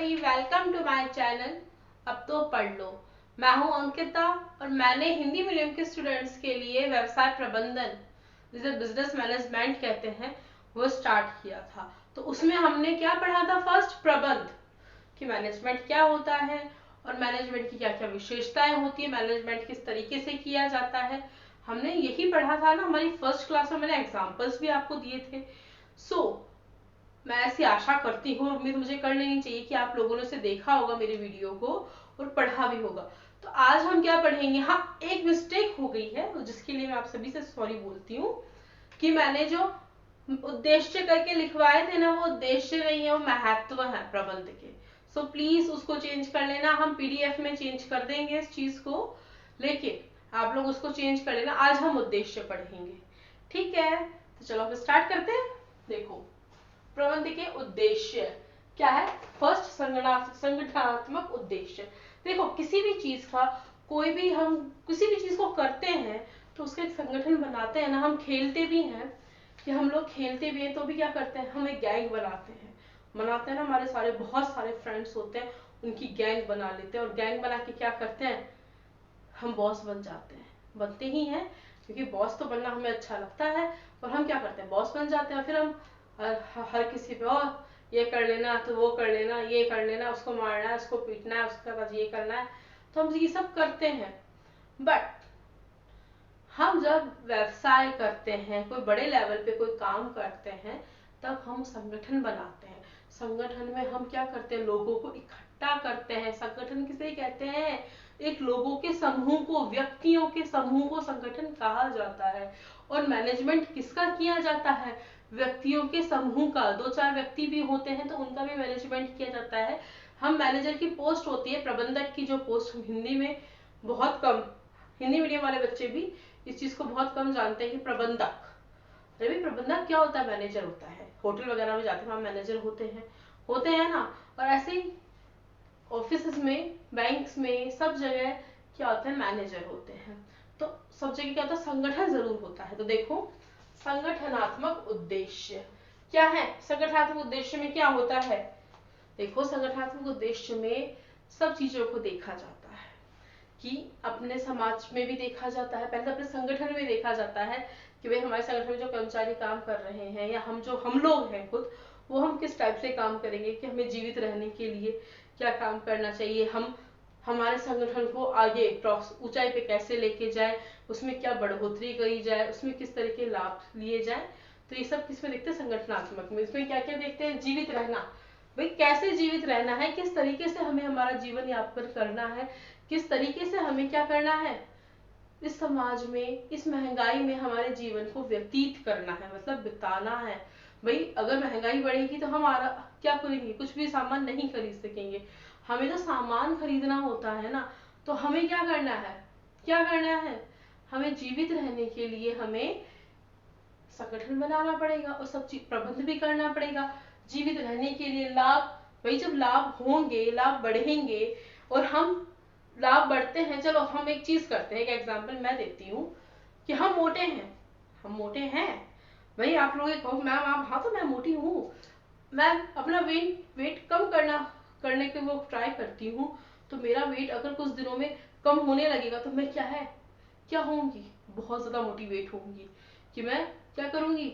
Everybody, welcome to my channel. अब तो पढ़ लो। मैं हूं अंकिता और मैंने हिंदी मीडियम के स्टूडेंट्स के लिए व्यवसाय प्रबंधन, जिसे बिजनेस मैनेजमेंट कहते हैं, वो स्टार्ट किया था। तो उसमें हमने क्या पढ़ा था? फर्स्ट प्रबंध, कि मैनेजमेंट क्या होता है और मैनेजमेंट की क्या क्या विशेषताएं होती है, मैनेजमेंट किस तरीके से किया जाता है, हमने यही पढ़ा था ना। हमारी फर्स्ट क्लास में मैंने एग्जाम्पल्स भी आपको दिए थे। मैं ऐसी आशा करती हूँ, उम्मीद मुझे कर लेनी चाहिए कि आप लोगों ने उसे देखा होगा मेरे वीडियो को और पढ़ा भी होगा। तो आज हम क्या पढ़ेंगे? हाँ, एक मिस्टेक हो गई है जिसके लिए मैं आप सभी से सॉरी बोलती हूँ कि मैंने जो उद्देश्य करके लिखवाए थे ना, वो उद्देश्य नहीं है, वो महत्व है प्रबंध के। सो प्लीज उसको चेंज कर लेना। हम पीडीएफ में चेंज कर देंगे इस चीज को, लेकिन आप लोग उसको चेंज कर लेना। आज हम उद्देश्य पढ़ेंगे, ठीक है? तो चलो अब स्टार्ट करते हैं। देखो, प्रबंध के उद्देश्य क्या है? फर्स्ट, संगठनात्मक उद्देश्य। देखो, किसी भी चीज का, कोई भी हम किसी भी चीज को करते हैं तो उसका एक संगठन बनाते हैं ना। हम खेलते भी हैं, कि हम लोग खेलते भी हैं तो भी क्या करते हैं? हम एक गैंग बनाते हैं ना। हमारे सारे बहुत सारे फ्रेंड्स होते हैं, उनकी गैंग बना लेते हैं और गैंग बना के क्या करते हैं? हम बॉस बन जाते हैं, बनते ही हैं, क्योंकि बॉस तो बनना हमें अच्छा लगता है। और हम क्या करते हैं? बॉस बन जाते हैं। फिर हम हर किसी पे, और ये कर लेना तो वो कर लेना, ये कर लेना, उसको मारना है, उसको पीटना है, उसके बाद ये करना है, तो हम ये सब करते हैं। बट हम जब व्यवसाय करते हैं, कोई बड़े लेवल पे कोई काम करते हैं, तब हम संगठन बनाते हैं। संगठन में हम क्या करते हैं? लोगों को इकट्ठा करते हैं। संगठन किसे कहते हैं? एक लोगों के समूह को, व्यक्तियों के समूह को संगठन कहा जाता है। और मैनेजमेंट किसका किया जाता है? व्यक्तियों के समूह का। 2-4 व्यक्ति भी होते हैं तो उनका भी मैनेजमेंट किया जाता है। हम मैनेजर की पोस्ट होती है, प्रबंधक की जो पोस्ट, हिंदी में बहुत कम, हिंदी मीडियम वाले बच्चे भी इस चीज को बहुत कम जानते हैं कि प्रबंधक, अरे प्रबंधक क्या होता है? मैनेजर होता है। होटल वगैरह में जाते हैं, वहां मैनेजर होते हैं ना। और ऐसे ही ऑफिस में, बैंक्स में, सब जगह क्या होते हैं? मैनेजर होते हैं। तो सब जगह क्या होता है? संगठन जरूर होता है। तो देखो, संगठनात्मक उद्देश्य क्या है? संगठनात्मक उद्देश्य में क्या होता है? देखो, संगठनात्मक उद्देश्य में सब चीजों को देखा जाता है, कि अपने समाज में भी देखा जाता है, पहले अपने संगठन में देखा जाता है कि भाई हमारे संगठन में जो कर्मचारी काम कर रहे हैं, या हम लोग हैं खुद, वो हम किस टाइप से काम करेंगे, कि हमें जीवित रहने के लिए क्या काम करना चाहिए, हम हमारे संगठन को आगे ऊंचाई पे कैसे लेके जाए, उसमें क्या बढ़ोतरी करी जाए, उसमें किस तरह के लाभ लिए जाए। तो ये सब किसमें देखते हैं? संगठनात्मक में। इसमें क्या क्या देखते हैं? जीवित रहना। भाई कैसे जीवित रहना है, किस तरीके से हमें हमारा जीवन यापन करना है, किस तरीके से हमें क्या करना है, इस समाज में, इस महंगाई में हमारे जीवन को व्यतीत करना है, मतलब बिताना है। भाई अगर महंगाई बढ़ेगी तो हमारा क्या करेंगे? कुछ भी सामान नहीं खरीद सकेंगे। हमें तो सामान खरीदना होता है ना। तो हमें क्या करना है? हमें जीवित रहने के लिए हमें संगठन बनाना पड़ेगा और सब चीज प्रबंध भी करना पड़ेगा। जीवित रहने के लिए लाभ, भाई जब लाभ होंगे, लाभ बढ़ेंगे, और हम लाभ बढ़ते हैं। चलो हम एक चीज करते हैं, एक एग्जांपल मैं देती हूँ, कि हम मोटे हैं। भाई आप लोग कहो मैम आप, हाँ तो मैं मोटी हूँ, मैं अपना वेट कम करने के वो ट्राई करती हूँ। तो मेरा वेट अगर कुछ दिनों में कम होने लगेगा तो मैं क्या होंगी? बहुत ज्यादा मोटिवेट होंगी, कि मैं क्या करूंगी?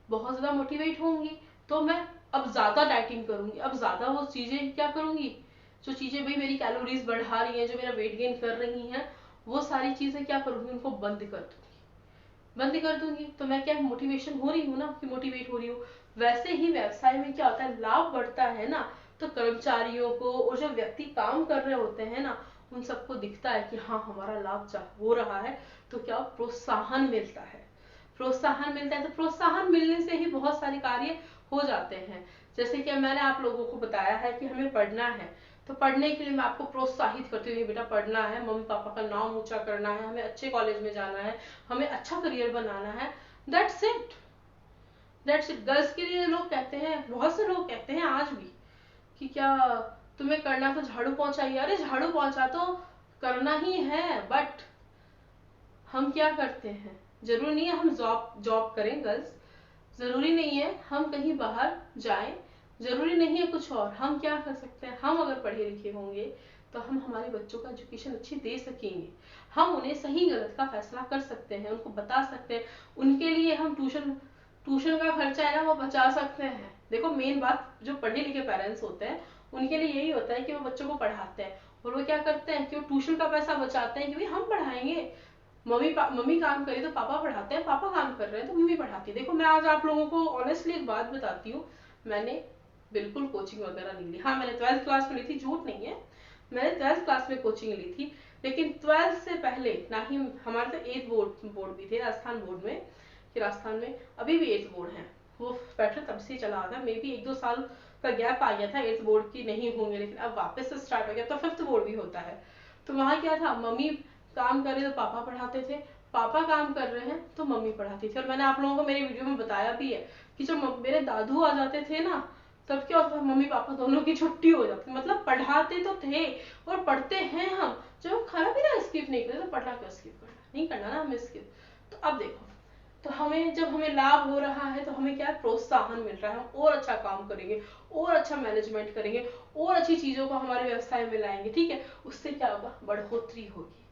बहुत ज्यादा मोटिवेट होंगी। तो मैं अब ज्यादा डाइटिंग करूंगी, अब ज्यादा वो चीजें क्या करूंगी, जो चीजें भाई मेरी कैलोरीज बढ़ा रही हैं, जो मेरा वेट गेन कर रही हैं, वो सारी चीजें क्या करूंगी? उनको बंद कर दूंगी। तो मैं क्या मोटिवेशन हो रही हूँ ना, कि मोटिवेट हो रही हूँ। वैसे ही व्यवसाय में क्या होता है? लाभ बढ़ता है ना, तो कर्मचारियों को और जो व्यक्ति काम कर रहे होते हैं ना, उन सबको दिखता है कि हाँ हमारा लाभ हो रहा है। तो क्या प्रोत्साहन मिलता है। तो प्रोत्साहन मिलने से ही बहुत सारे कार्य हो जाते हैं। जैसे कि मैंने आप लोगों को बताया है कि हमें पढ़ना है, तो पढ़ने के लिए मैं आपको प्रोत्साहित करती हूँ, बेटा पढ़ना है, मम्मी पापा का नाम ऊंचा करना है, हमें अच्छे कॉलेज में जाना है, हमें अच्छा करियर बनाना है। दैट्स इट गर्ल्स के लिए लोग कहते हैं, बहुत से लोग कहते हैं आज भी, कि क्या तुम्हें करना तो झाड़ू पोंछा। अरे झाड़ू पोंछा तो करना ही है, बट हम क्या करते हैं? जरूरी नहीं है हम जॉब करें गर्ल्स, जरूरी नहीं है हम कहीं बाहर जाएं, जरूरी नहीं है कुछ और। हम क्या कर सकते हैं, हम अगर पढ़े लिखे होंगे तो हम हमारे बच्चों को एजुकेशन अच्छी दे सकेंगे, हम उन्हें सही गलत का फैसला कर सकते हैं, उनको बता सकते हैं, उनके लिए हम ट्यूशन का खर्चा है ना वो बचा सकते हैं। देखो मेन बात जो पढ़े लिखे पेरेंट्स होते हैं उनके लिए यही होता है कि वो बच्चों को पढ़ाते हैं, और वो क्या करते हैं कि वो ट्यूशन का पैसा बचाते हैं कि भाई हम पढ़ाएंगे, मम्मी काम करे तो पापा पढ़ाते हैं, पापा काम कर रहे हैं तो मम्मी पढ़ाती है। देखो मैं आज आप लोगों को ऑनेस्टली एक बात बताती हूँ, मैंने बिल्कुल कोचिंग वगैरह नहीं ली। हाँ मैंने 12th क्लास में ली थी, झूठ नहीं है, मैंने 12th क्लास में कोचिंग ली थी, लेकिन 12th से पहले ना ही हमारे तो 8th बोर्ड भी थे राजस्थान बोर्ड में, कि राजस्थान में अभी भी 8th बोर्ड है, वो पैटर्न तब से चला था, मे बी 1-2 साल का गैप आ गया था 8th बोर्ड की नहीं होंगे, लेकिन अब वापस से स्टार्ट हो गया, तो 5th बोर्ड भी होता है। तो वहाँ क्या था, मम्मी काम कर रहे तो पापा पढ़ाते थे, पापा काम कर रहे हैं तो मम्मी पढ़ाती थी। और मैंने आप लोगों को मेरी वीडियो में बताया भी है कि जब मेरे दादू आ जाते थे ना तब क्या होता था, मम्मी पापा दोनों की छुट्टी हो जाती, मतलब पढ़ाते तो थे और पढ़ते हैं हम, जब हम खाना पीना स्किप नहीं करते तो पढ़ना क्यों स्किप करना, नहीं करना ना हमें स्किप। तो अब देखो, तो हमें जब हमें लाभ हो रहा है तो हमें क्या प्रोत्साहन मिल रहा है, हम और अच्छा काम करेंगे, और अच्छा मैनेजमेंट करेंगे, और अच्छी चीजों को हमारे व्यवसाय में लाएंगे, ठीक है। उससे क्या होगा, बढ़ोतरी होगी,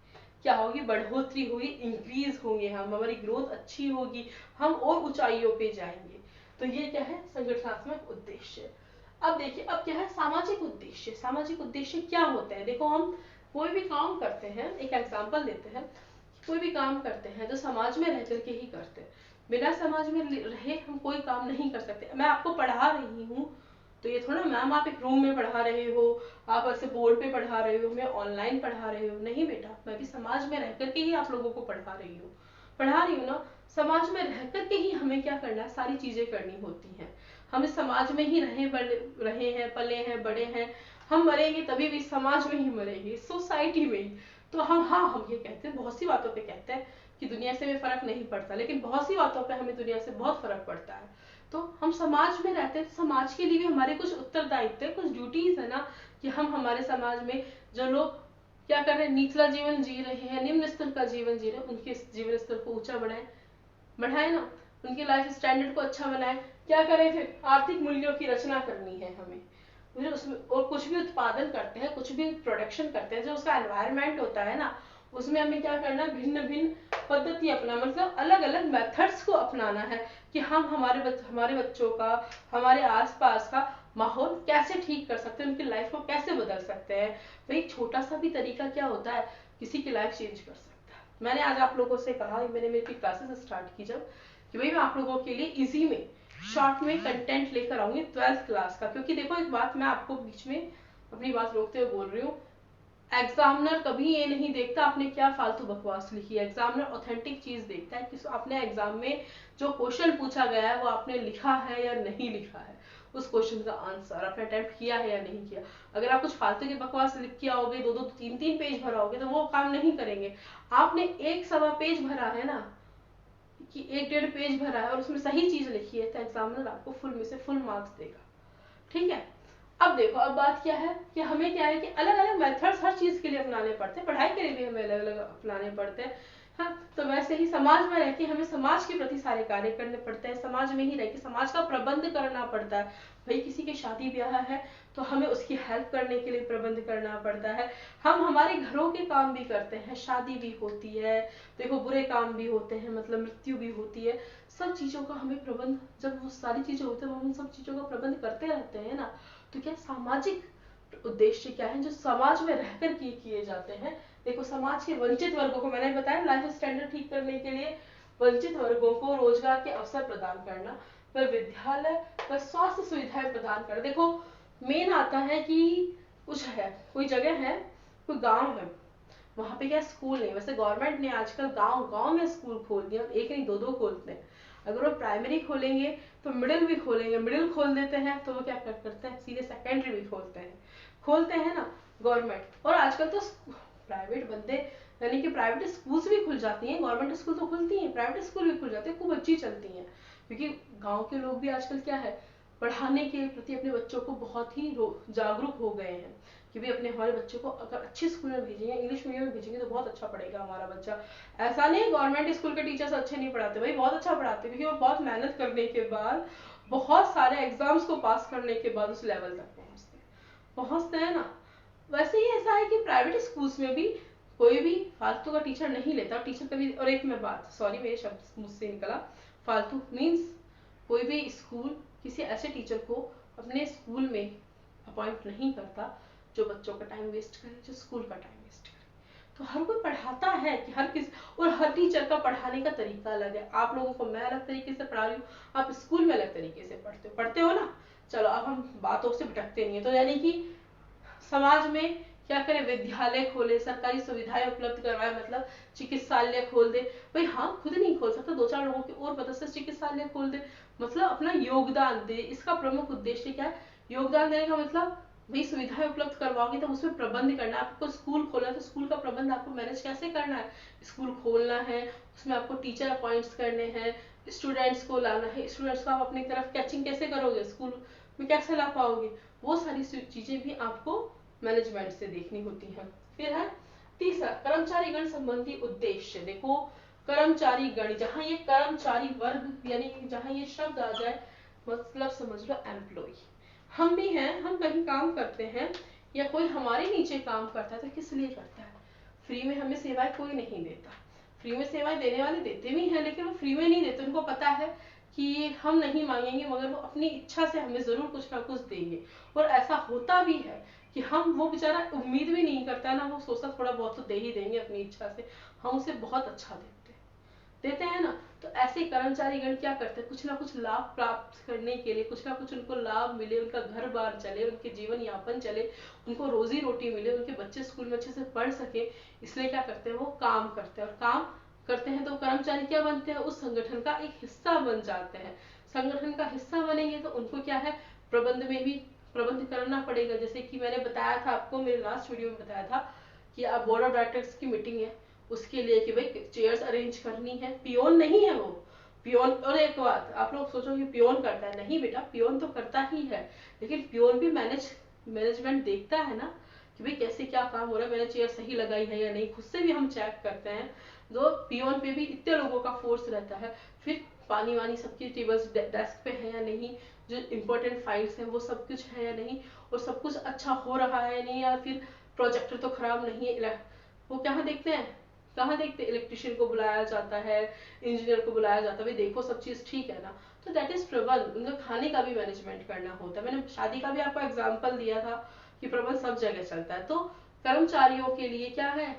क्या होगी, बढ़ोतरी होगी, इंक्रीज होंगे हम, हमारी ग्रोथ अच्छी होगी, हम और ऊंचाइयों पे जाएंगे। तो ये क्या है, संगठनात्मक उद्देश्य। अब देखिए, अब क्या है सामाजिक उद्देश्य। सामाजिक उद्देश्य क्या होते हैं, देखो हम कोई भी काम करते हैं, एक एग्जांपल देते हैं, कोई भी काम करते हैं तो समाज में रह करके ही करते हैं, बिना समाज में रहे हम कोई काम नहीं कर सकते। मैं आपको पढ़ा रही हूँ तो ये थोड़ा मैम आप एक रूम में पढ़ा रहे हो, आप ऐसे बोर्ड पे पढ़ा रहे हो, हमें ऑनलाइन पढ़ा रहे हो, नहीं बेटा, मैं भी समाज में रह करके ही आप लोगों को पढ़ा रही हूँ ना। समाज में रह करके ही हमें क्या करना है, सारी चीजें करनी होती हैं। हम इस समाज में ही रहे हैं, पले हैं, बड़े हैं, हम मरेंगे तभी भी समाज में ही मरेंगे, सोसाइटी में ही। तो हम ये कहते हैं, बहुत सी बातों पे कहते हैं कि दुनिया से हमें फर्क नहीं पड़ता, लेकिन बहुत सी बातों पे हमें दुनिया से बहुत फर्क पड़ता है। तो हम समाज में रहते हैं, समाज के लिए भी हमारे कुछ उत्तरदायित्व है, कुछ ड्यूटीज है ना, कि हम हमारे समाज में जो लोग क्या कर रहे हैं, निचला जीवन जी रहे हैं, निम्न स्तर का जीवन जी रहे हैं, उनके जीवन स्तर को ऊंचा बढ़ाए ना, उनकी लाइफ स्टैंडर्ड को अच्छा बनाए। क्या करें, फिर आर्थिक मूल्यों की रचना करनी है हमें, फिर उसमें और कुछ भी उत्पादन करते हैं, कुछ भी प्रोडक्शन करते हैं, जो उसका एनवायरनमेंट होता है ना, उसमें हमें क्या करना है, भिन्न भिन्न पद्धति अपना, मतलब अलग अलग मेथड्स को अपनाना है कि हम हमारे बच्चों का, हमारे आसपास का माहौल कैसे ठीक कर सकते हैं, उनकी लाइफ को कैसे बदल सकते हैं। भाई छोटा सा भी तरीका क्या होता है, किसी की लाइफ चेंज कर सकता है। मैंने आज आप लोगों से कहा, मैंने मेरी क्लासेस स्टार्ट की जब, कि भाई मैं आप लोगों के लिए इजी में शॉर्ट में कंटेंट लेकर आऊंगी 12th क्लास का। क्योंकि देखो एक बात मैं आपको बीच में अपनी बात रोकते हुए बोल रही हूँ, एग्जामिनर कभी ये नहीं देखता आपने क्या फालतू बकवास लिखी है, एग्जामिनर ऑथेंटिक चीज देखता है कि आपने एग्जाम में जो क्वेश्चन पूछा गया है वो आपने लिखा है या नहीं लिखा है, उस क्वेश्चन का आंसर आपने अटेम्प्ट किया है या नहीं किया। अगर आप कुछ फालतू की बकवास लिख के आओगे, 2-2 3-3 पेज भराओगे तो वो काम नहीं करेंगे। आपने 1-1.25 पेज भरा है ना, कि 1-1.5 पेज भरा है और उसमें सही चीज लिखी है, तो एग्जामिनर आपको फुल में से फुल मार्क्स देगा, ठीक है। अब देखो, अब बात क्या है कि हमें क्या है कि अलग अलग मेथड्स हर चीज के लिए अपनाने पड़ते हैं, पढ़ाई के लिए भी हमें अलग अलग अपनाने पड़ते हैं। हाँ, तो वैसे ही समाज में रह के हमें समाज के प्रति सारे कार्य करने पड़ते हैं, समाज में ही रह के समाज का प्रबंध करना पड़ता है। भाई किसी की शादी ब्याह है तो हमें उसकी हेल्प करने के लिए प्रबंध करना पड़ता है। हम हमारे घरों के काम भी करते हैं, शादी भी होती है, देखो बुरे काम भी होते हैं, मतलब मृत्यु भी होती है, सब चीजों का हमें प्रबंध, जब वो सारी चीजें होती है हम उन सब चीजों का प्रबंध करते रहते हैं ना। तो क्या सामाजिक उद्देश्य क्या है जो समाज में रहकर किए जाते हैं। देखो समाज के वंचित वर्गों को, मैंने बताया लाइफ स्टैंडर्ड ठीक करने के लिए वंचित वर्गों को रोजगार के अवसर प्रदान करना, पर विद्यालय पर स्वास्थ्य सुविधाएं प्रदान करना। देखो मेन आता है कि कुछ है, कोई जगह है, कोई गांव है, वहां पे क्या स्कूल नहीं, वैसे गवर्नमेंट ने आजकल गांव गांव में स्कूल खोल दिया, एक नहीं 2-2 खोलते हैं। अगर वो प्राइमरी खोलेंगे तो मिडिल भी खोलेंगे, मिडिल खोल देते हैं तो वो क्या करते हैं, सीधे सेकेंडरी भी खोलते हैं ना गवर्नमेंट। और आजकल तो प्राइवेट बंदे, यानी कि प्राइवेट स्कूल्स भी खुल जाती हैं, गवर्नमेंट स्कूल तो खुलती हैं, प्राइवेट स्कूल भी खुल जाते हैं, खूब अच्छी चलती हैं। क्योंकि गाँव के लोग भी आजकल क्या है, पढ़ाने के प्रति अपने बच्चों को बहुत ही जागरूक हो गए हैं कि भी अपने हमारे बच्चों को अगर अच्छे स्कूल में भेजेंगे, इंग्लिश मीडियम में भेजेंगे तो बहुत अच्छा पढ़ेगा हमारा बच्चा। ऐसा नहीं गवर्नमेंट स्कूल के टीचर्स अच्छे नहीं पढ़ाते, भाई बहुत अच्छा पढ़ाते, क्योंकि वो बहुत मेहनत करने के बाद बहुत सारे एग्जाम्स को पास करने के बाद उस लेवल तक पहुंचते हैं ना। वैसे ही ऐसा है कि प्राइवेट स्कूल्स में भी कोई भी फालतू का टीचर नहीं लेता। टीचर कभी, और एक मैं बात, सॉरी मेरे शब्द मुझसे निकला, फालतू मीन्स कोई भी स्कूल किसी ऐसे टीचर को अपने स्कूल में अपॉइंट नहीं करता जो बच्चों का टाइम वेस्ट करे, जो स्कूल का टाइम वेस्ट करे। तो हर कोई पढ़ाता है कि हर किस, और हर टीचर का पढ़ाने का तरीका अलग है। आप लोगों को मैं अलग तरीके से पढ़ा रही हूँ, आप स्कूल में अलग तरीके से पढ़ते हो ना। चलो अब हम बातों से भटकते नहीं है। तो यानी कि समाज में क्या करे, विद्यालय खोले, सरकारी सुविधाएं उपलब्ध करवाए, मतलब चिकित्सालय खोल दे। भाई हाँ, खुद नहीं खोल सकता, दो चार लोगों की और मदद से चिकित्सालय खोल दे, मतलब अपना योगदान दे। इसका प्रमुख उद्देश्य क्या है? योगदान देने का मतलब भाई सुविधाएं उपलब्ध करवाओगे तो उसमें प्रबंध करना है। आपको स्कूल खोलना है तो स्कूल का प्रबंध आपको मैनेज कैसे करना है। स्कूल खोलना है, उसमें आपको टीचर अपॉइंट्स करने हैं, स्टूडेंट्स को लाना है, स्टूडेंट्स को आप अपनी तरफ कैचिंग कैसे करोगे, स्कूल में कैसे ला पाओगे, वो सारी चीजें भी आपको मैनेजमेंट से देखनी होती है। फिर है तीसरा, कर्मचारी गण संबंधी उद्देश्य। देखो कर्मचारी गण, जहां ये कर्मचारी वर्ग यानी जहां ये शब्द आ जाए, मतलब समझ लो एम्प्लॉय। हम भी हैं, हम कहीं काम करते हैं या कोई हमारे नीचे काम करता है तो किस लिए करता है? फ्री में हमें सेवाएं कोई नहीं देता। फ्री में सेवाएं देने वाले देते भी हैं, लेकिन वो फ्री में नहीं देते। उनको पता है कि हम नहीं मांगेंगे मगर वो अपनी इच्छा से हमें जरूर कुछ ना कुछ देंगे। और ऐसा होता भी है कि हम, वो बेचारा उम्मीद भी नहीं करता ना, वो सोचता थोड़ा बहुत तो दे ही देंगे अपनी इच्छा से, हम उसे बहुत अच्छा देते हैं ना। तो ऐसे कर्मचारी गण क्या करते हैं, कुछ ना कुछ लाभ प्राप्त करने के लिए, कुछ ना कुछ उनको लाभ मिले, उनका घर बार चले, उनके जीवन यापन चले, उनको रोजी रोटी मिले, उनके बच्चे स्कूल में अच्छे से पढ़ सके, इसलिए क्या करते हैं, वो काम करते हैं। और काम करते हैं तो कर्मचारी क्या बनते हैं, उस संगठन का एक हिस्सा बन जाते हैं। संगठन का हिस्सा बनेंगे तो उनको क्या है, प्रबंध में भी प्रबंध करना पड़ेगा। जैसे कि मैंने बताया था आपको, मेरे लास्ट वीडियो में बताया था कि आप बोर्ड ऑफ डायरेक्टर्स की मीटिंग है, उसके लिए कि भाई चेयर्स अरेंज करनी है। पियोन नहीं है वो, पियोन, और एक बात आप लोग सोचोगे पियोन करता है, नहीं बेटा, पियोन तो करता ही है, लेकिन पियोन भी मैनेजमेंट देखता है ना कि भाई कैसे क्या काम हो रहा है, मैंने चेयर सही लगाई है या नहीं, खुद से भी हम चेक करते हैं। जो पियोन पे भी इतने लोगों का फोर्स रहता है। फिर पानी वानी सबकी टेबल्स डेस्क पे है या नहीं, जो इम्पोर्टेंट फाइल्स हैं वो सब कुछ है या नहीं, और सब कुछ अच्छा हो रहा है या नहीं, या फिर प्रोजेक्टर तो खराब नहीं है। वो कहाँ देखते हैं, कहाँ देखते, इलेक्ट्रिशियन को बुलाया जाता है, इंजीनियर को बुलाया जाता है, भाई देखो सब चीज ठीक है ना। तो दैट इज प्रबंध। उनका खाने का भी मैनेजमेंट करना होता है। मैंने शादी का भी आपको एग्जांपल दिया था कि प्रबंध सब जगह चलता है। तो कर्मचारियों के लिए क्या है,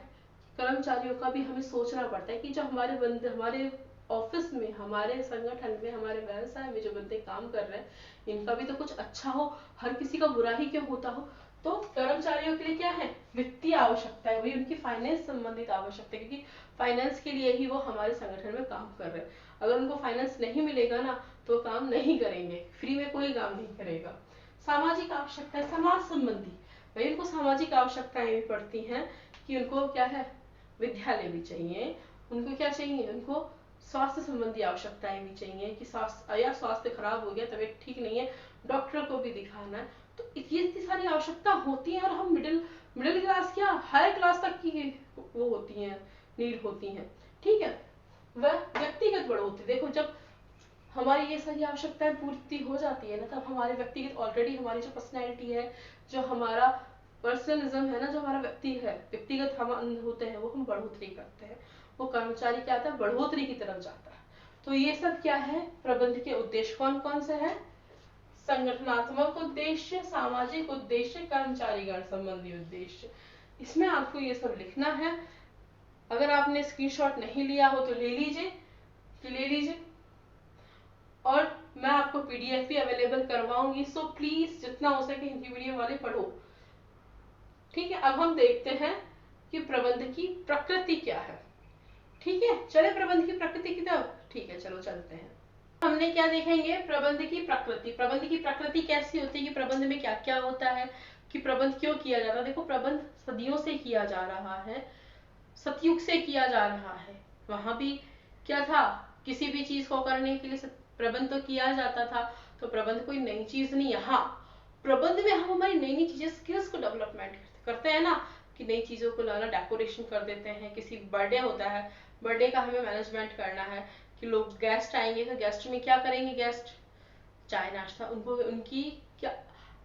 कर्मचारियों का भी हमें सोचना पड़ता है कि जो हमारे बंदे, हमारे ऑफिस में, हमारे संगठन में, हमारे व्यवसाय में जो बंदे काम कर रहे हैं, इनका भी तो कुछ अच्छा हो, हर किसी का बुरा ही क्यों होता हो। तो कर्मचारियों के लिए क्या है, वित्तीय आवश्यकता है, वही उनकी फाइनेंस संबंधित आवश्यकता है, क्योंकि फाइनेंस के लिए ही वो हमारे संगठन में काम कर रहे हैं। अगर उनको फाइनेंस नहीं मिलेगा ना तो काम नहीं करेंगे, फ्री में कोई काम नहीं करेगा। सामाजिक आवश्यकता, समाज संबंधी, भाई उनको सामाजिक आवश्यकताएं भी पड़ती हैं कि उनको क्या है, विद्यालय भी चाहिए, उनको क्या चाहिए, उनको स्वास्थ्य संबंधी आवश्यकताएं भी चाहिए कि स्वास्थ्य खराब हो गया, तबीयत ठीक नहीं है, डॉक्टर को भी दिखाना है। तो ये इतनी सारी आवश्यकता होती है, और हम मिडिल क्लास क्या हाई क्लास तक की वो होती है, नीड होती है, ठीक है। वह व्यक्तिगत बढ़ोतरी, देखो जब हमारी ये सारी आवश्यकताएं पूर्ति हो जाती है ना, तब हमारे व्यक्तिगत, ऑलरेडी हमारी जो पर्सनैलिटी है, जो हमारा पर्सनलिज्म है ना, जो हमारा व्यक्तिगत हम होते हैं, वो हम बढ़ोतरी करते हैं। वो कर्मचारी क्या आता है, बढ़ोतरी की तरफ जाता है। तो ये सब क्या है, प्रबंध के उद्देश्य कौन कौन से हैं, संगठनात्मक उद्देश्य, सामाजिक उद्देश्य, कर्मचारी गण संबंधी उद्देश्य। इसमें आपको ये सब लिखना है। अगर आपने स्क्रीनशॉट नहीं लिया हो तो ले लीजिए, और मैं आपको पीडीएफ भी अवेलेबल करवाऊंगी। सो प्लीज जितना हो सके हिंदी मीडियम वाले पढ़ो, ठीक है। अब हम देखते हैं कि प्रबंध की प्रकृति क्या है, ठीक है। चले प्रबंध की प्रकृति की तरफ, ठीक है, चलो चलते हैं। हमने क्या देखेंगे, प्रबंध की प्रकृति। प्रबंध की प्रकृति कैसी होती है कि प्रबंध में क्या क्या होता है, कि प्रबंध क्यों किया जाता है। देखो प्रबंध सदियों से किया जा रहा है, सतयुग से किया जा रहा है। वहां भी क्या था, किसी भी चीज को करने के लिए प्रबंध तो किया जाता था। तो प्रबंध कोई नई चीज नहीं। यहाँ प्रबंध में हम हमारी नई नई चीजें, स्किल्स को डेवलपमेंट करते हैं ना, कि नई चीजों को लाना, डेकोरेशन कर देते हैं। किसी बर्थडे होता है, बर्थडे का हमें मैनेजमेंट करना है कि लोग गेस्ट आएंगे तो गेस्ट में क्या करेंगे, गेस्ट चाय नाश्ता उनको उनकी क्या,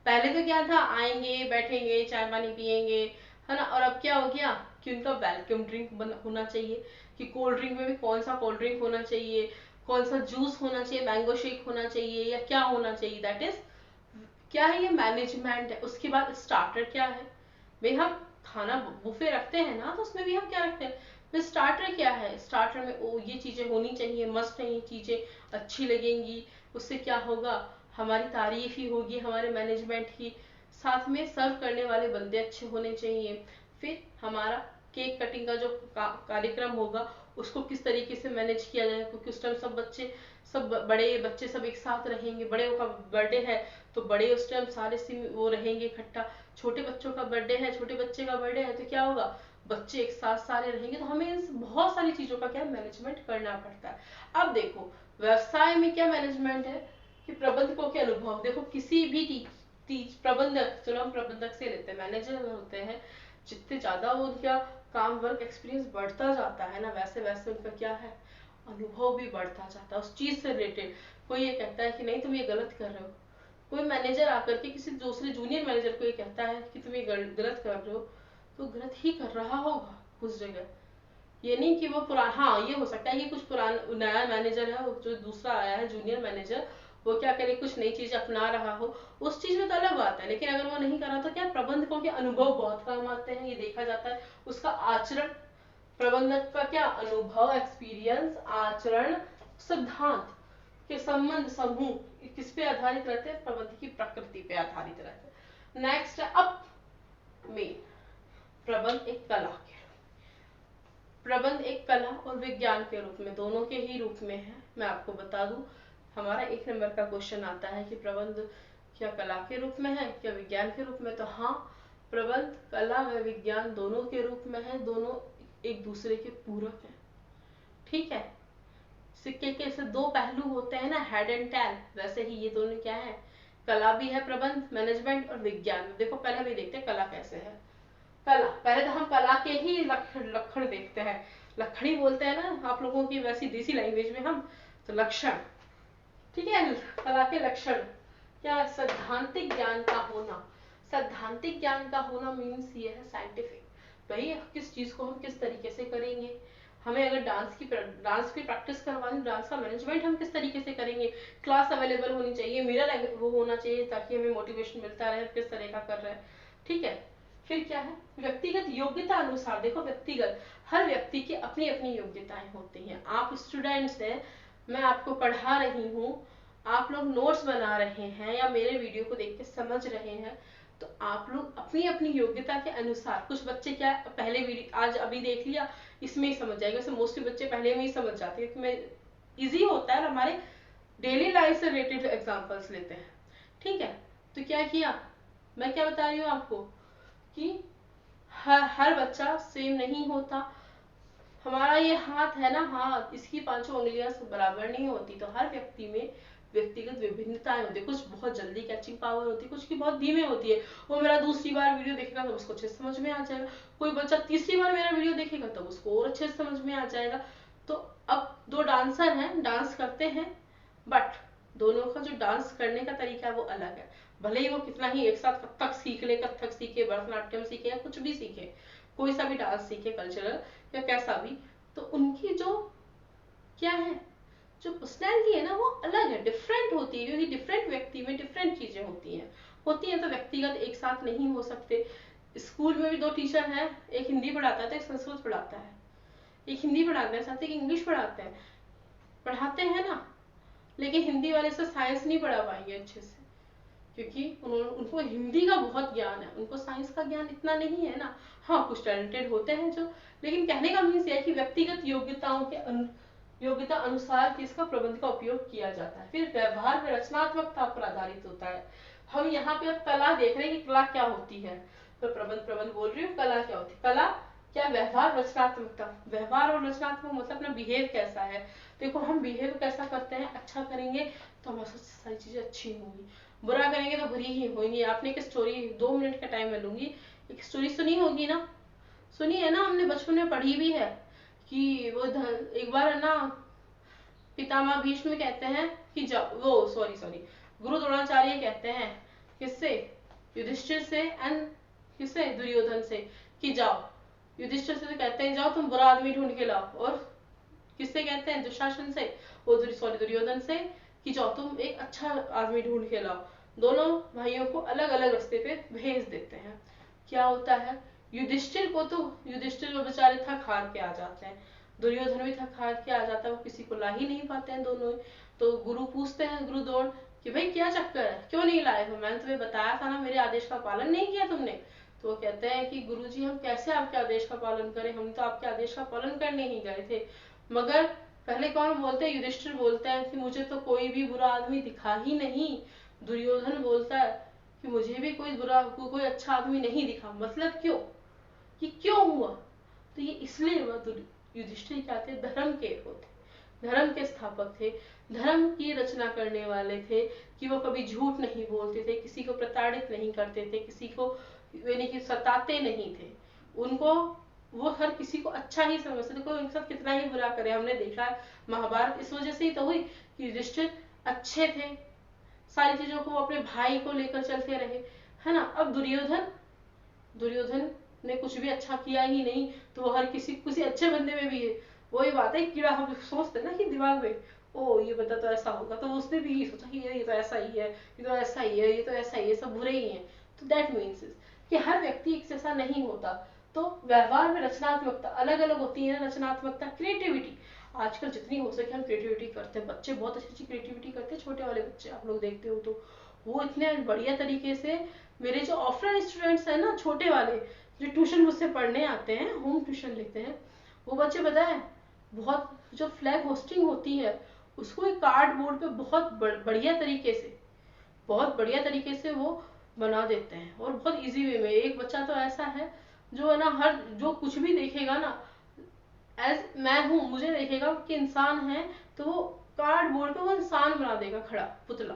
पहले तो क्या था, आएंगे बैठेंगे चाय पानी पिएंगे, है ना। और अब क्या हो गया कि उनका वेलकम ड्रिंक होना चाहिए, कि कोल्ड ड्रिंक में भी कौन सा कोल्ड ड्रिंक होना चाहिए, कौन सा जूस होना चाहिए, मैंगो शेक होना चाहिए या क्या होना चाहिए, दैट इज क्या है, ये मैनेजमेंट है। उसके बाद स्टार्टर क्या है भाई, हम खाना बुफे रखते हैं ना, तो उसमें भी हम क्या रखते हैं, तो स्टार्टर क्या है, स्टार्टर में ओ ये चीजें होनी चाहिए, मस्ट है, ये चीजें अच्छी लगेंगी, उससे क्या होगा, हमारी तारीफ ही होगी हमारे मैनेजमेंट की। साथ में सर्व करने वाले बंदे अच्छे होने चाहिए। फिर हमारा केक कटिंग का जो कार्यक्रम होगा उसको किस तरीके से मैनेज किया जाए, क्योंकि उस टाइम सब बच्चे, सब बड़े बच्चे सब एक साथ रहेंगे, बड़े का बर्थडे है तो बड़े उस टाइम सारे वो रहेंगे इकट्ठा, छोटे बच्चों का बर्थडे है, छोटे बच्चे का बर्थडे है तो क्या होगा, बच्चे एक साथ सारे रहेंगे, तो हमें इन बहुत सारी चीजों का क्या मैनेजमेंट करना पड़ता है। अब देखो व्यवसाय में क्या मैनेजमेंट है कि प्रबंधकों के अनुभव, देखो किसी भी प्रबंधक, चलो हम प्रबंधक से लेते हैं, मैनेजर होते हैं, जितने ज्यादा वो उनका काम वर्क एक्सपीरियंस बढ़ता जाता है ना, वैसे वैसे उनका क्या है, अनुभव भी बढ़ता जाता है उस चीज से रिलेटेड। कोई ये कहता है कि नहीं तुम ये गलत कर रहे हो, कोई मैनेजर आकर के किसी दूसरे जूनियर मैनेजर को ये कहता है कि तुम ये गलत कर रहे हो, तो गलत ही कर रहा होगा उस जगह। ये नहीं कि वो पुराना, हाँ ये हो सकता है कि कुछ पुराना नया मैनेजर है, जो दूसरा आया है जूनियर मैनेजर, वो क्या करे कुछ नई चीज अपना रहा हो, उस चीज में तो अलग बात है। लेकिन अगर वो नहीं कर रहा तो क्या, प्रबंधकों के अनुभव बहुत काम आते हैं, ये देखा जाता है, उसका आचरण, प्रबंधक का क्या अनुभव एक्सपीरियंस, आचरण, सिद्धांत के संबंध समूह किस पे आधारित रहते हैं, प्रबंध की प्रकृति पे आधारित रहते हैं। नेक्स्ट है अप में, प्रबंध एक कला के, प्रबंध एक कला और विज्ञान के रूप में, दोनों के ही रूप में है। मैं आपको बता दूं, हमारा 1 नंबर का क्वेश्चन आता है कि प्रबंध क्या कला के रूप में है क्या विज्ञान के रूप में, तो हाँ प्रबंध कला व विज्ञान दोनों के रूप में है, दोनों एक दूसरे के पूरक है, ठीक है। सिक्के के ऐसे 2 पहलू होते हैं ना, हेड एंड टेल, वैसे ही ये दोनों क्या है, कला भी है, प्रबंध मैनेजमेंट और विज्ञान। देखो पहले हम देखते हैं कला कैसे है। कला, पहले तो हम कला के ही लक्षण देखते हैं, लक्षणी बोलते हैं ना आप लोगों की वैसी देसी लैंग्वेज में हम, तो लक्षण, ठीक है। कला के लक्षण क्या, सैद्धांतिक ज्ञान का होना, सैद्धांतिक ज्ञान का होना मीन्स ये है साइंटिफिक, भाई किस चीज को हम किस तरीके से करेंगे, हमें अगर डांस की प्रैक्टिस करवानी, डांस का मैनेजमेंट हम किस तरीके से करेंगे, क्लास अवेलेबल होनी चाहिए, मिरर वो होना चाहिए ताकि हमें मोटिवेशन मिलता रहे किस तरह का कर रहे हैं, ठीक है। फिर क्या है, व्यक्तिगत योग्यता अनुसार, देखो व्यक्तिगत, हर व्यक्ति की अपनी अपनी योग्यताएं होती हैं। आप स्टूडेंट्स हैं, मैं आपको पढ़ा रही हूँ, आप लोग नोट्स बना रहे हैं या मेरे वीडियो को देख के समझ रहे हैं, तो आप लोग अपनी अपनी योग्यता के अनुसार, कुछ बच्चे क्या पहले वीडियो आज अभी देख लिया इसमें ही समझ जाएगा, वैसे मोस्टली बच्चे पहले में ही समझ जाते हैं, क्योंकि इजी होता है, हमारे डेली लाइफ से रिलेटेड एग्जांपल्स लेते हैं, ठीक है। तो क्या किया, मैं क्या बता रही हूँ आपको कि हर बच्चा सेम नहीं होता, हमारा ये हाथ है ना, हाथ, इसकी 5 उंगलियां बराबर नहीं होती, तो हर व्यक्ति में व्यक्तिगत विभिन्नताएं होती है, कुछ बहुत जल्दी कैचिंग पावर होती है, कुछ की बहुत धीमे होती है। वो मेरा दूसरी बार वीडियो देखेगा तो उसको अच्छे से समझ में आ जाएगा, कोई बच्चा तीसरी बार मेरा वीडियो देखेगा तो उसको और अच्छे से समझ में आ जाएगा। तो अब 2 डांसर हैं, डांस करते हैं, बट दोनों का जो डांस करने का तरीका है वो अलग है, भले ही वो कितना ही एक साथ कथक सीख ले, कथक सीखे, भरतनाट्यम सीखे या कुछ भी सीखे, कोई सा भी डांस सीखे कल्चरल या कैसा भी, तो उनकी जो क्या है, जो पर्सनैलिटी है ना वो अलग है, डिफरेंट होती है, क्योंकि डिफरेंट व्यक्ति में डिफरेंट चीजें होती हैं तो व्यक्तिगत एक साथ नहीं हो सकते। स्कूल में भी 2 टीचर हैं, एक हिंदी पढ़ाता है तो एक संस्कृत पढ़ाता है, एक हिंदी पढ़ाते हैं साथ ही इंग्लिश पढ़ाते हैं ना, लेकिन हिंदी वाले से साइंस नहीं पढ़ा पाएंगे अच्छे से, क्योंकि उनको हिंदी का बहुत ज्ञान है, उनको साइंस का ज्ञान इतना नहीं है ना। हाँ कुछ टैलेंटेड होते हैं जो, लेकिन कहने का मीन्स है कि व्यक्तिगत योग्यताओं के योग्यता अनुसार किसका प्रबंध का उपयोग किया जाता है। फिर व्यवहार में रचनात्मकता पर आधारित होता है। हम यहाँ पे अब कला देख रहे हैं कि कला क्या होती है, तो प्रबंध बोल रही हूँ, कला क्या होती है, कला क्या, व्यवहार रचनात्मकता, व्यवहार और रचनात्मक मतलब अपना बिहेव कैसा है, देखो हम बिहेव कैसा करते हैं, अच्छा करेंगे तो हमारी सारी चीजें अच्छी होंगी, बुरा करेंगे तो बुरी ही होंगी। आपने एक स्टोरी, 2 मिनट का टाइम मैं लूंगी, एक स्टोरी सुनी होगी ना, सुनी है ना, हमने बचपन में पढ़ी भी है कि वो एक बार है ना पितामह भीष्म कहते हैं कि जाओ, वो सॉरी गुरु द्रोणाचार्य कहते हैं किससे, युधिष्ठिर से, एंड किससे, दुर्योधन से, कि जाओ, युधिष्ठिर से तो कहते हैं जाओ तुम बुरा आदमी ढूंढ के लाओ, और किससे कहते हैं, दुशासन से, वो दुर्योधन से, कि जाओ तुम एक अच्छा आदमी ढूंढ के लाओ। दोनों भाइयों को अलग अलग रास्ते पे भेज देते हैं। क्या होता है, युधिष्ठिर को बेचारे थक हार के आ जाते हैं, दुर्योधन भी थक हार के आ जाता है, वो किसी को ला ही नहीं पाते हैं दोनों। तो गुरु पूछते हैं, गुरु द्रोण, कि भाई क्या चक्कर है, क्यों नहीं लाए हो, मैंने तुम्हें बताया था ना, मेरे आदेश का पालन नहीं किया तुमने। तो वो कहते हैं कि गुरुजी हम कैसे आपके आदेश का पालन करें, हम तो आपके आदेश का पालन करने ही गए थे। मगर पहले कौन बोलते हैं, युधिष्ठिर बोलते हैं कि मुझे तो कोई भी बुरा आदमी दिखा ही नहीं। दुर्योधन बोलता है कि मुझे भी कोई अच्छा आदमी नहीं दिखा। मतलब क्यों, कि क्यों हुआ, तो ये इसलिए हुआ, युधिष्ठिर क्या थे, धर्म के होते, धर्म के स्थापक थे, धर्म की रचना करने वाले थे, कि वो कभी झूठ नहीं बोलते थे, किसी को प्रताड़ित नहीं करते थे, किसी को यानी कि सताते नहीं थे, उनको वो हर किसी को अच्छा ही समझते थे, कोई उनके साथ कितना ही बुरा करे। हमने देखा है महाभारत इस वजह से ही तो हुई कि युधिष्ठिर अच्छे थे, सारी चीजों को अपने भाई को लेकर चलते रहे, है ना। अब दुर्योधन ने कुछ भी अच्छा किया ही नहीं, तो वो हर किसी अच्छे बंदे में भी है, वही बात है, कीड़ा हम सोचते ना कि दिमाग में, ओ ये बंदा तो ऐसा होगा, तो उसने भी ये सोचा कि ये तो ऐसा ही है, ये तो ऐसा ही है, ये तो ऐसा ही है, सब बुरे ही हैं। तो दैट मीन्स कि हर व्यक्ति एक जैसा नहीं होता। तो व्यवहार में रचनात्मकता अलग अलग होती है, रचनात्मकता, क्रिएटिविटी, आजकल जितनी हो सके हम क्रिएटिविटी करते हैं, बच्चे बहुत अच्छी अच्छी क्रिएटिविटी करते हैं, छोटे वाले बच्चे आप लोग देखते हो तो वो इतने बढ़िया तरीके से, मेरे जो ऑफलाइन स्टूडेंट्स हैं ना, छोटे वाले जो ट्यूशन मुझसे पढ़ने आते हैं, होम ट्यूशन लेते हैं, वो बच्चे पता है बहुत, जो फ्लैग होस्टिंग होती है उसको एक कार्डबोर्ड पे बहुत बढ़िया तरीके से वो बना देते हैं, और बहुत इजी वे में। एक बच्चा तो ऐसा है जो है ना, हर जो कुछ भी देखेगा ना, एज मैं हूँ, मुझे देखेगा कि इंसान है, तो वो कार्डबोर्ड पे वो इंसान बना देगा, खड़ा पुतला।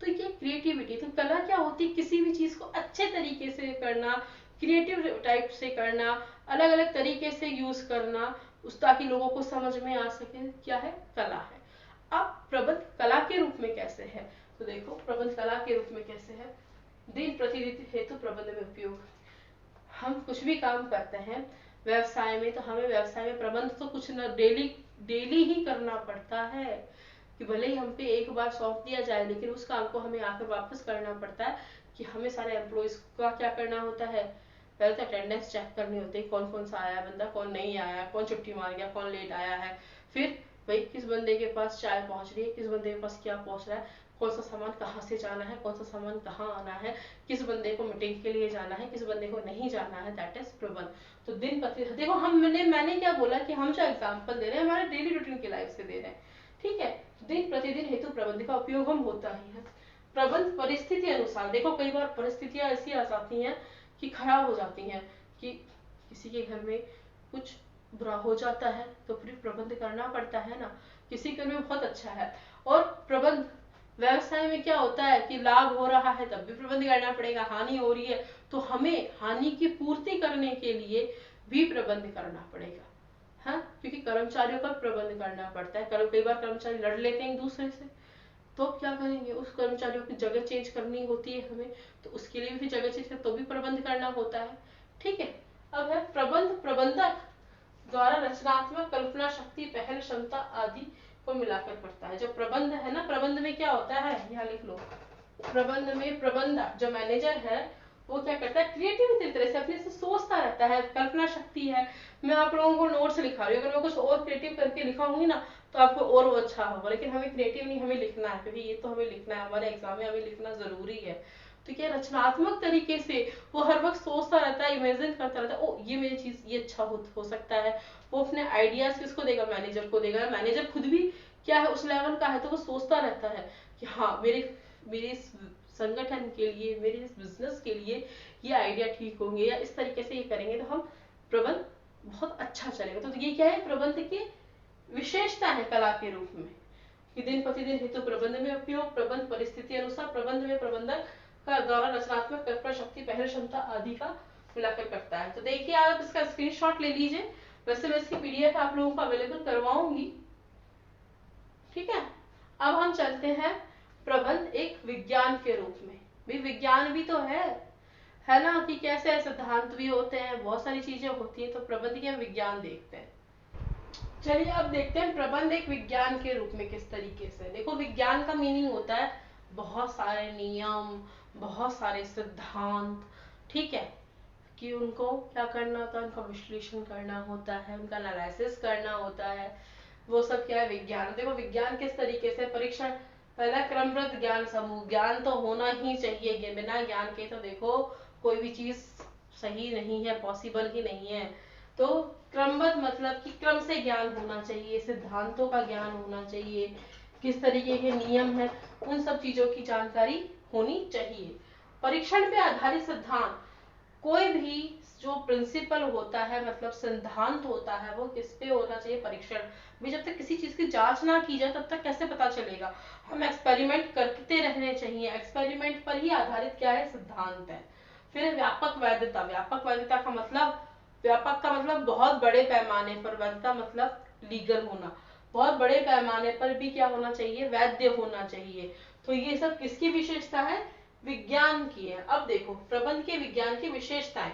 तो ये क्रिएटिविटी, तो कला क्या होती है, किसी भी चीज को अच्छे तरीके से करना, क्रिएटिव टाइप से करना, अलग अलग तरीके से यूज करना, उस ताकि लोगों को समझ में आ सके, क्या है, कला है। अब प्रबंध कला के रूप में कैसे है, तो देखो प्रबंध कला के रूप में कैसे है, दिन प्रतिदिन हेतु प्रबंध में उपयोग। हम कुछ भी काम करते हैं व्यवसाय में, तो हमें व्यवसाय में प्रबंध तो कुछ न डेली ही करना पड़ता है, कि भले ही हम पे एक बार सौंप दिया जाए, लेकिन उस काम को हमें आकर वापस करना पड़ता है। कि हमें सारे एम्प्लॉइज का क्या करना होता है, पहले तो अटेंडेंस चेक करनी होती है, कौन कौन सा आया बंदा, कौन नहीं आया, कौन छुट्टी मार गया, कौन लेट आया है। फिर भाई किस बंदे के पास चाय पहुंच रही है, किस बंदे के पास क्या पहुंच रहा है, कौन सा सामान कहाँ से जाना है, कौन सा सामान कहाँ आना है, किस बंदे को मीटिंग के लिए जाना है, किस बंदे को नहीं जाना है, दैट इज प्रबंध। तो दिन प्रतिदिन देखो, मैंने क्या बोला कि हम जो एग्जाम्पल दे रहे हैं हमारे डेली रूटीन की लाइफ से दे रहे हैं, ठीक है। दिन प्रतिदिन हेतु प्रबंध का उपयोग हम होता ही है। प्रबंध परिस्थिति अनुसार, देखो कई बार परिस्थितियां ऐसी आ जाती हैं कि खराब हो जाती हैं, कि किसी के घर में कुछ बुरा हो जाता है, तो फिर प्रबंध करना पड़ता है ना। किसी के घर में बहुत अच्छा है, और प्रबंध व्यवसाय में क्या होता है कि लाभ हो रहा है तब भी प्रबंध करना पड़ेगा, हानि हो रही है तो हमें हानि की पूर्ति करने के लिए भी प्रबंध करना पड़ेगा, हाँ। क्योंकि कर्मचारियों का प्रबंध करना पड़ता है, कई बार कर्मचारी लड़ लेते हैं एक दूसरे से, तो क्या करेंगे, उस कर्मचारियों की जगह चेंज करनी होती है हमें, तो उसके लिए भी जगह चेंज तो भी प्रबंध करना होता है, ठीक है। अब है प्रबंधक द्वारा रचनात्मक कल्पना शक्ति, पहल क्षमता आदि को मिलाकर करता है। जो प्रबंध है ना, प्रबंध में क्या होता है, यहाँ लिख लो, प्रबंध में प्रबंधक जो मैनेजर है वो क्या करता है, क्रिएटिव तरह से अपने से सोचता रहता है, कल्पना शक्ति है। मैं आप लोगों को नोट्स लिखा रही हूँ, अगर मैं कुछ और क्रिएटिव करके लिखाऊंगी ना तो आपको और वो अच्छा होगा, लेकिन हमें क्रिएटिव नहीं, हमें लिखना है, क्योंकि ये तो हमें लिखना है, हमारे एग्जाम में हमें लिखना जरूरी है। तो क्या रचनात्मक तरीके से वो हर वक्त सोचता रहता है, इमेजिन करता रहता है, ओ ये मेरी चीज ये अच्छा हो सकता है। वो अपने आइडियाज किसको देगा, मैनेजर को देगा। मैनेजर खुद भी क्या है, उस लेवल का है, तो वो सोचता रहता है कि हाँ मेरे संगठन के लिए, मेरे इस बिजनेस के लिए ये आइडिया ठीक होंगे, या इस तरीके से ये करेंगे तो हम प्रबंध बहुत अच्छा चलेगा। तो ये क्या है, प्रबंध की विशेषता है कला के रूप में, कि दिन प्रतिदिन हेतु प्रबंध में उपयोग, प्रबंध परिस्थिति अनुसार, प्रबंध में प्रबंधक का द्वारा रचनात्मक कल्पना शक्ति, पहल क्षमता आदि का मिलाकर करता है। तो देखिए आप इसका स्क्रीनशॉट ले लीजिए, वैसे मैं इसकी पीडीएफ आप लोगों को अवेलेबल करवाऊंगी, ठीक है। अब हम चलते हैं प्रबंध एक विज्ञान के रूप में भी, विज्ञान भी तो है ना, कि कैसे सिद्धांत भी होते हैं, बहुत सारी चीजें होती है, तो प्रबंध के विज्ञान देखते हैं। चलिए अब देखते हैं प्रबंध एक विज्ञान के रूप में किस तरीके से। देखो विज्ञान का मीनिंग होता है बहुत सारे नियम, बहुत सारे सिद्धांत, ठीक है, कि उनको क्या करना होता है, उनका विश्लेषण करना होता है, उनका एनालिसिस करना होता है, वो सब क्या है विज्ञान। देखो विज्ञान किस तरीके से, परीक्षण पहला क्रमबद्ध ज्ञान समूह, ज्ञान तो होना ही चाहिए, बिना ज्ञान के तो देखो कोई भी चीज सही नहीं है, पॉसिबल ही नहीं है। तो क्रमबद्ध मतलब कि क्रम से ज्ञान होना चाहिए, सिद्धांतों का ज्ञान होना चाहिए, किस तरीके के नियम है, उन सब चीजों की जानकारी होनी चाहिए। परीक्षण पे आधारित सिद्धांत, कोई भी जो प्रिंसिपल होता है, मतलब सिद्धांत होता है, वो किस पे होना चाहिए, परीक्षण भी। जब तक किसी चीज की जांच ना की जाए तब तक कैसे पता चलेगा, हम एक्सपेरिमेंट करते रहने चाहिए, एक्सपेरिमेंट पर ही आधारित क्या है, सिद्धांत है। फिर व्यापक वैधता, व्यापक वैधता का मतलब, व्यापक का मतलब बहुत बड़े पैमाने पर, वैधता मतलब लीगल होना, बहुत बड़े पैमाने पर भी क्या होना चाहिए, वैध होना चाहिए। तो ये सब किसकी विशेषता है, विज्ञान की है। अब देखो प्रबंध के विज्ञान की विशेषताएं,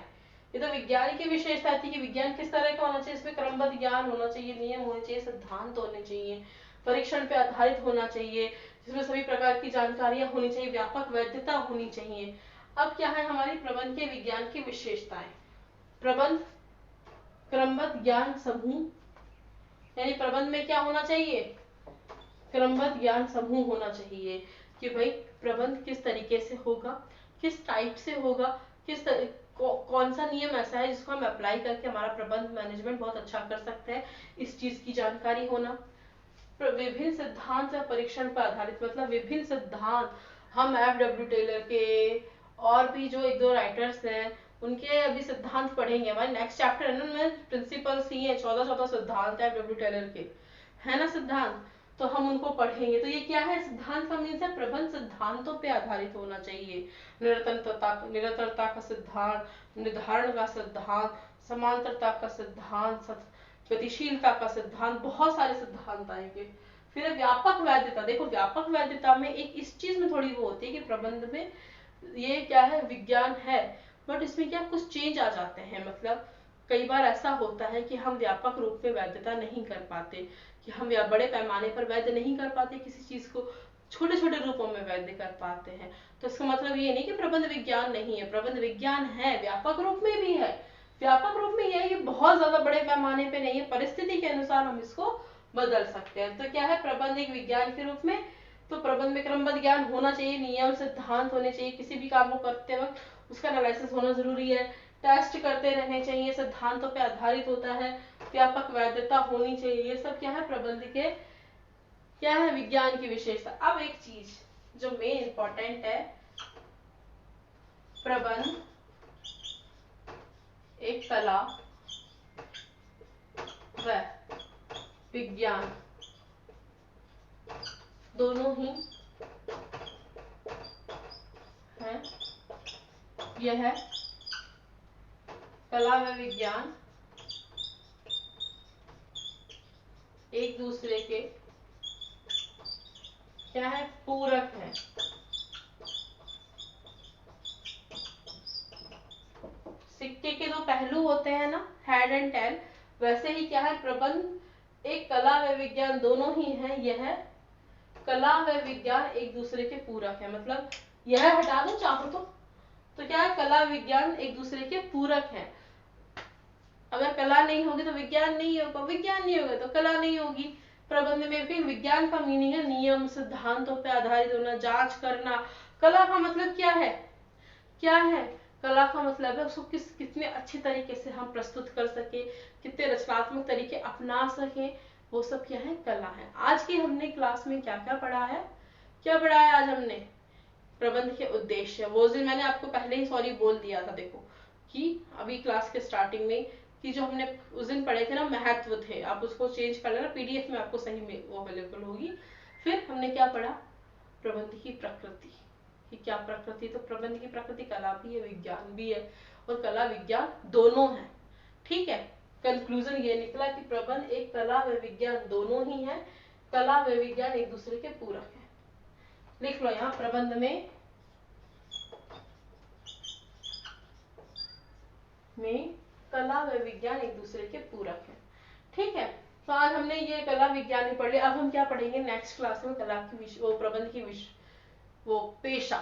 ये तो विज्ञान की विशेषता थी कि विज्ञान किस तरह का होना चाहिए, इसमें क्रमबद्ध ज्ञान होना चाहिए, नियम होने चाहिए, सिद्धांत होने चाहिए, परीक्षण पे आधारित होना चाहिए, जिसमें सभी प्रकार की जानकारियां होनी चाहिए, व्यापक वैधता होनी चाहिए। अब क्या है हमारी प्रबंध के विज्ञान की विशेषताएं, प्रबंध क्रमबद्ध ज्ञान समूह, यानी प्रबंध में क्या होना चाहिए, क्रमबद्ध ज्ञान समूह होना चाहिए, कि भाई प्रबंध किस तरीके से होगा, किस टाइप से होगा, कौन सा नियम ऐसा है जिसको हम अप्लाई करके हमारा प्रबंध मैनेजमेंट बहुत अच्छा कर सकते हैं, इस चीज की जानकारी होना। विभिन्न सिद्धांत व परीक्षण पर आधारित, मतलब विभिन्न सिद्धांत, हम F.W. टेलर के और भी जो एक दो राइटर्स हैं उनके अभी सिद्धांत पढ़ेंगे, हमारे नेक्स्ट चैप्टर है ना, में प्रिंसिपल्स ही है, 14 सिद्धांत है F.W. टेलर के, है ना सिद्धांत, तो हम उनको पढ़ेंगे। तो ये क्या है, सिद्धांत का मीन्स है प्रबंध सिद्धांतों पे आधारित होना चाहिए, निरंतरता का सिद्धांत, निर्धारण का सिद्धांत, समांतरता का सिद्धांत, गतिशीलता का सिद्धांत, बहुत सारे सिद्धांत आएंगे। फिर व्यापक वैधता, देखो व्यापक वैधता में एक इस चीज में थोड़ी वो होती है कि प्रबंध में ये क्या है, विज्ञान है, बट इसमें क्या कुछ चेंज आ जाते हैं, मतलब कई बार ऐसा होता है कि हम व्यापक रूप में वैधता नहीं कर पाते, कि हम बड़े पैमाने पर वैध नहीं कर पाते किसी चीज को, छोटे छोटे रूपों में वैध कर पाते हैं। तो इसका मतलब ये नहीं कि प्रबंध विज्ञान नहीं है, प्रबंध विज्ञान है, व्यापक रूप में भी है। व्यापक रूप में यह है कि बहुत ज्यादा बड़े पैमाने पे नहीं है, परिस्थिति के अनुसार हम इसको बदल सकते हैं। तो क्या है, प्रबंध एक विज्ञान के रूप में, तो प्रबंध में क्रमबद्ध ज्ञान होना चाहिए, नियम सिद्धांत होने चाहिए, किसी भी काम को करते वक्त उसका एनालिसिस होना जरूरी है, टेस्ट करते रहने चाहिए, सिद्धांतों पे आधारित होता है, व्यापक वैधता होनी चाहिए, ये सब क्या है प्रबंध के क्या है, विज्ञान की विशेषता। अब एक चीज जो मेन इंपॉर्टेंट है, प्रबंध एक कला व विज्ञान दोनों ही है, यह कला व विज्ञान एक दूसरे के क्या है, पूरक है। सिक्के के दो पहलू होते हैं ना, हेड एंड टेल, वैसे ही क्या है, प्रबंध एक कला व विज्ञान दोनों ही है, यह कला व विज्ञान एक दूसरे के पूरक है, मतलब यह हटा दो चाहो तो क्या है, कला विज्ञान एक दूसरे के पूरक है। अगर कला नहीं होगी तो विज्ञान नहीं होगा, विज्ञान नहीं होगा तो कला नहीं होगी। प्रबंध में भी विज्ञान का मीनिंग है नियम सिद्धांतों पर आधारित होना, जांच करना। कला का मतलब क्या है, क्या है, कला का मतलब है उसको कितने अच्छे तरीके से हम प्रस्तुत कर सके, कितने रचनात्मक तरीके अपना सके, वो सब क्या है, कला है। आज की हमने क्लास में क्या क्या पढ़ा है, क्या पढ़ा है आज हमने, प्रबंध के उद्देश्य, वो दिन मैंने आपको पहले ही सॉरी बोल दिया था, देखो कि अभी क्लास के स्टार्टिंग में कि जो हमने उस दिन पढ़े थे ना, महत्व थे, आप उसको चेंज कर लेना, पीडीएफ में आपको सही में वो अवेलेबल होगी। फिर हमने क्या पढ़ा, प्रबंध की प्रकृति, कि क्या प्रकृति, तो प्रबंध की प्रकृति कला भी है विज्ञान भी है, और कला विज्ञान दोनों है, ठीक है। कंक्लूजन ये निकला कि प्रबंध एक कला व विज्ञान दोनों ही है, कला व विज्ञान एक दूसरे के पूरक है। लिख लो यहाँ प्रबंध में कला व विज्ञान एक दूसरे के पूरक है। ठीक है, तो आज हमने ये कला विज्ञान ही पढ़ लिया। अब हम क्या पढ़ेंगे नेक्स्ट क्लास में, कला की विषय, वो प्रबंध की विषय, वो पेशा।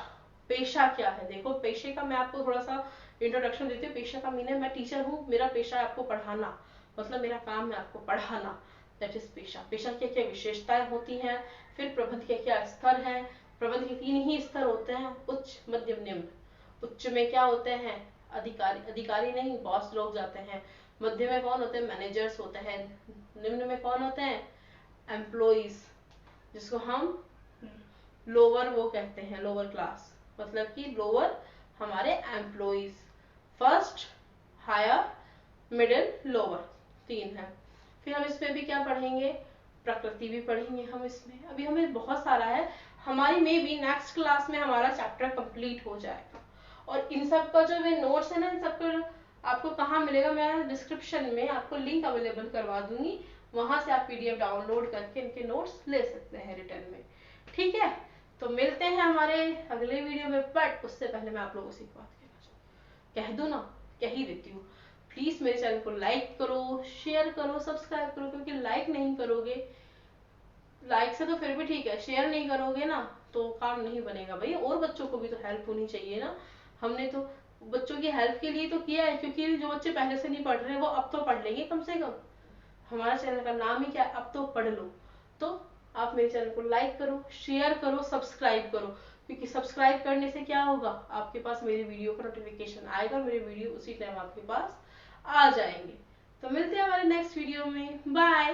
पेशा क्या है, देखो पेशे का मैं आपको थोड़ा सा इंट्रोडक्शन देती हूँ। पेशा का मीनिंग, मैं टीचर हूँ, मेरा पेशा है आपको पढ़ाना, मतलब मेरा काम है आपको पढ़ाना, दैट इज पेशा। पेशा की क्या विशेषताएं होती हैं, फिर प्रबंध के क्या स्तर हैं। प्रबंध के 3 ही स्तर होते हैं, उच्च, मध्यम, निम्न। उच्च में क्या होते हैं, अधिकारी, अधिकारी नहीं बॉस लोग जाते हैं। मध्य में कौन होते हैं, मैनेजर्स होते हैं। निम्न में कौन होते हैं, एम्प्लॉइज, जिसको हम लोअर वो कहते हैं, लोअर क्लास, मतलब कि लोअर हमारे employees. First, higher, middle, lower, 3 है। फिर हम इसमें भी क्या पढ़ेंगे, प्रकृति भी पढ़ेंगे हम इसमें। अभी हमें बहुत सारा है, हमारी में भी नेक्स्ट क्लास में हमारा चैप्टर कंप्लीट हो जाएगा। और इन सब का जो नोट्स है ना, इन सब का आपको कहाँ मिलेगा, मैं डिस्क्रिप्शन में आपको लिंक अवेलेबल करवा दूंगी, वहां से आप पीडीएफ डाउनलोड करके इनके नोट्स ले सकते हैं रिटर्न में। ठीक है, तो मिलते हैं हमारे अगले वीडियो में। बट उससे पहले मैं आप लोगों से एक बात कहना चाहूँ, कह दूं ना, कह ही देती हूँ, प्लीज मेरे चैनल को लाइक करो, शेयर करो, सब्सक्राइब करो, क्योंकि लाइक नहीं करोगे, लाइक से तो फिर भी ठीक है, शेयर नहीं करोगे ना तो काम नहीं बनेगा भाई, और बच्चों को भी तो हेल्प होनी चाहिए ना। हमने तो बच्चों की हेल्प के लिए तो किया है, क्योंकि जो बच्चे पहले से नहीं पढ़ रहे वो अब तो पढ़ लेंगे कम से कम। हमारा चैनल का नाम ही क्या है, अब तो पढ़ लो। तो आप मेरे चैनल को लाइक करो, शेयर करो, सब्सक्राइब करो, क्योंकि सब्सक्राइब करने से क्या होगा, आपके पास मेरी वीडियो का नोटिफिकेशन आएगा, मेरे वीडियो उसी टाइम आपके पास आ जाएंगे। तो मिलते हैं हमारे नेक्स्ट वीडियो में, बाय।